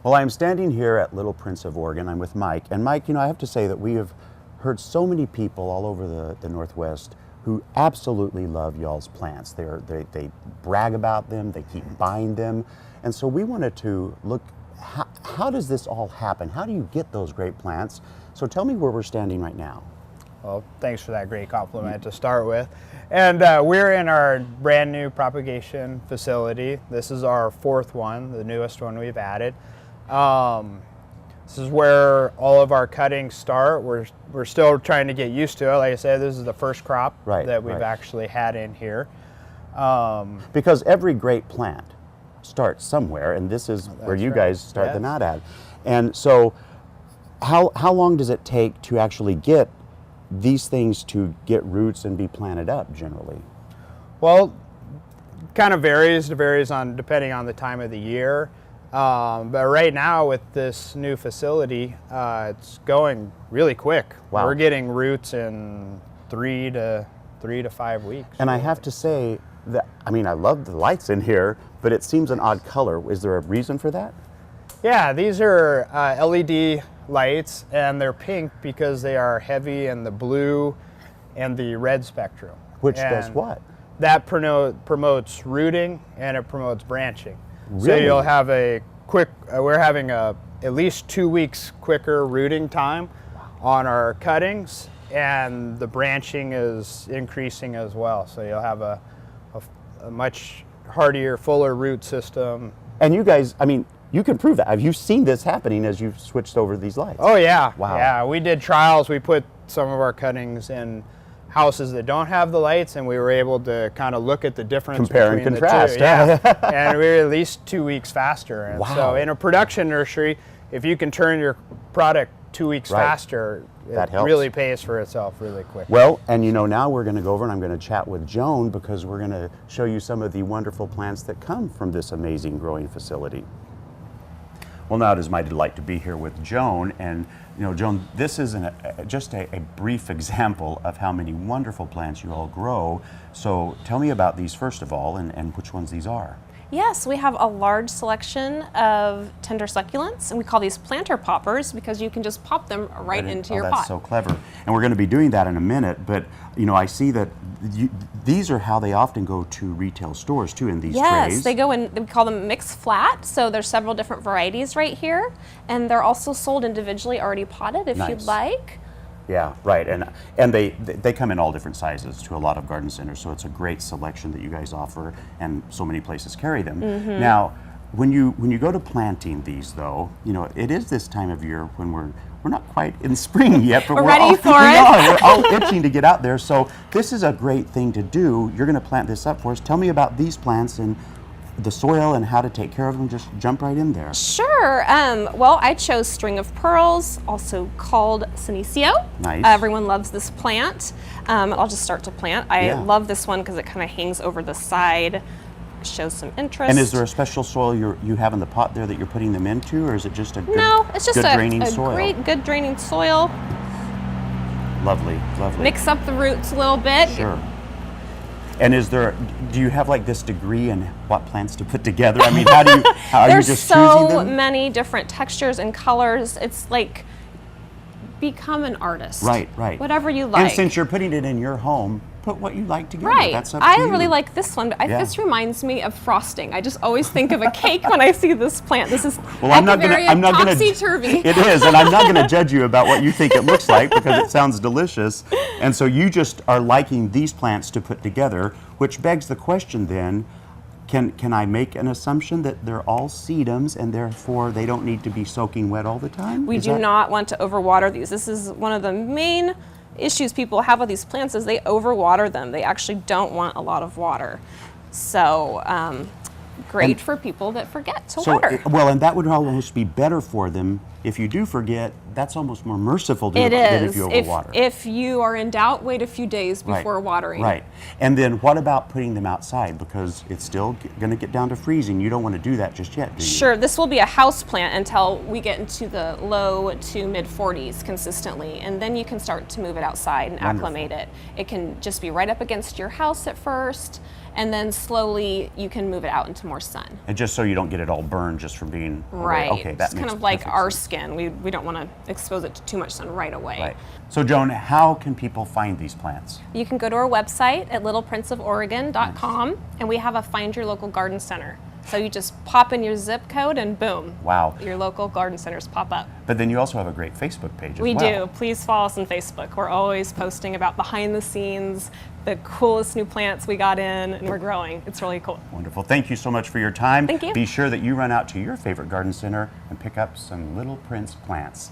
Well, I'm standing here at Little Prince of Oregon. I'm with Mike. And Mike, I have to say that we have heard so many people all over the Northwest who absolutely love y'all's plants. They brag about them, they keep buying them. And so we wanted to look, how does this all happen? How do you get those great plants? So tell me where we're standing right now. Well, thanks for that great compliment to start with. And we're in our brand new propagation facility. This is our fourth one, the newest one we've added. This is where all of our cuttings start. We're still trying to get used to it. Like I said, this is the first crop that we've actually had in here. Because every great plant starts somewhere, and this is where you guys start them out at. And so how long does it take to actually get these things to get roots and be planted up generally? Well, kind of varies. It varies depending on the time of the year. But right now with this new facility, it's going really quick. Wow. We're getting roots in 3 to 5 weeks. And I have to say that, I love the lights in here, but it seems an odd color. Is there a reason for that? Yeah, these are LED lights, and they're pink because they are heavy in the blue and the red spectrum. Which does what? That promotes rooting and it promotes branching. Really? So you'll have a quick, we're having at least 2 weeks quicker rooting time on our cuttings, and the branching is increasing as well. So you'll have a much hardier, fuller root system. And you guys, you can prove that. Have you seen this happening as you've switched over these lights? Oh yeah. Wow. Yeah, we did trials. We put some of our cuttings in houses that don't have the lights, and we were able to kind of look at the difference. Compare and contrast. The two. Yeah. And we were at least 2 weeks faster. And wow. So in a production nursery, if you can turn your product 2 weeks faster, it really pays for itself really quick. Well, and now we're going to go over and I'm going to chat with Joan, because we're going to show you some of the wonderful plants that come from this amazing growing facility. Well, now it is my delight to be here with Joan, and Joan, this is just a brief example of how many wonderful plants you all grow. So tell me about these first of all, and which ones these are. Yes, we have a large selection of tender succulents, and we call these planter poppers because you can just pop them right into your pot. That's so clever. And we're going to be doing that in a minute, but I see that these are how they often go to retail stores too, in these trays. Yes, they go in, we call them mixed flat, so there's several different varieties right here, and they're also sold individually already potted if you'd like. Yeah, right, and they come in all different sizes to a lot of garden centers, so it's a great selection that you guys offer, and so many places carry them. Mm-hmm. Now, when you go to planting these, though, it is this time of year when we're not quite in spring yet, but we're ready for it. We're all itching to get out there. So this is a great thing to do. You're going to plant this up for us. Tell me about these plants and the soil and how to take care of them. Just jump right in there. Sure. Well, I chose string of pearls, also called Senecio. Nice. Everyone loves this plant. I'll just start to plant. I love this one because it kind of hangs over the side, shows some interest. And is there a special soil you have in the pot there that you're putting them into, or is it just a good, it's just draining soil? Great, good draining soil. Lovely, lovely. Mix up the roots a little bit. Sure. And do you have like this degree in what plants to put together? How are you just choosing them? There's so many different textures and colors. It's like, become an artist. Right, right. Whatever you like. And since you're putting it in your home, put what you like together. Right. That's up to you. I really like this one. This reminds me of frosting. I just always think of a cake when I see this plant. This is Echeveria, Topsy, Turvy. It is, and I'm not going to judge you about what you think it looks like because it sounds delicious. And so you just are liking these plants to put together, which begs the question then, can I make an assumption that they're all sedums and therefore they don't need to be soaking wet all the time? We do not want to overwater these. This is one of the main issues people have with these plants is they overwater them. They actually don't want a lot of water. So great for people that forget to water. Well, and that would almost be better for them if you do forget, that's almost more merciful It than if is. you overwater. If you are in doubt, wait a few days Right, before watering. Right. And then what about putting them outside? Because it's still going to get down to freezing. You don't want to do that just yet, do you? Sure, this will be a house plant until we get into the low to mid 40s consistently, and then you can start to move it outside and acclimate it. It can just be right up against your house at first, and then slowly you can move it out into more sun. And just so you don't get it all burned just from being away. Right. Okay, that it's kind makes of like perfect our sense. skin. We don't want to expose it to too much sun right away. Right. So Joan, how can people find these plants? You can go to our website at littleprinceoforegon.com, and we have a Find Your Local Garden Center. So you just pop in your zip code and boom. Wow. Your local garden centers pop up. But then you also have a great Facebook page as We well. do. Please follow us on Facebook. We're always posting about behind the scenes, the coolest new plants we got in, and we're growing. It's really cool. Wonderful. Thank you so much for your time. Thank you. Be sure that you run out to your favorite garden center and pick up some Little Prince plants.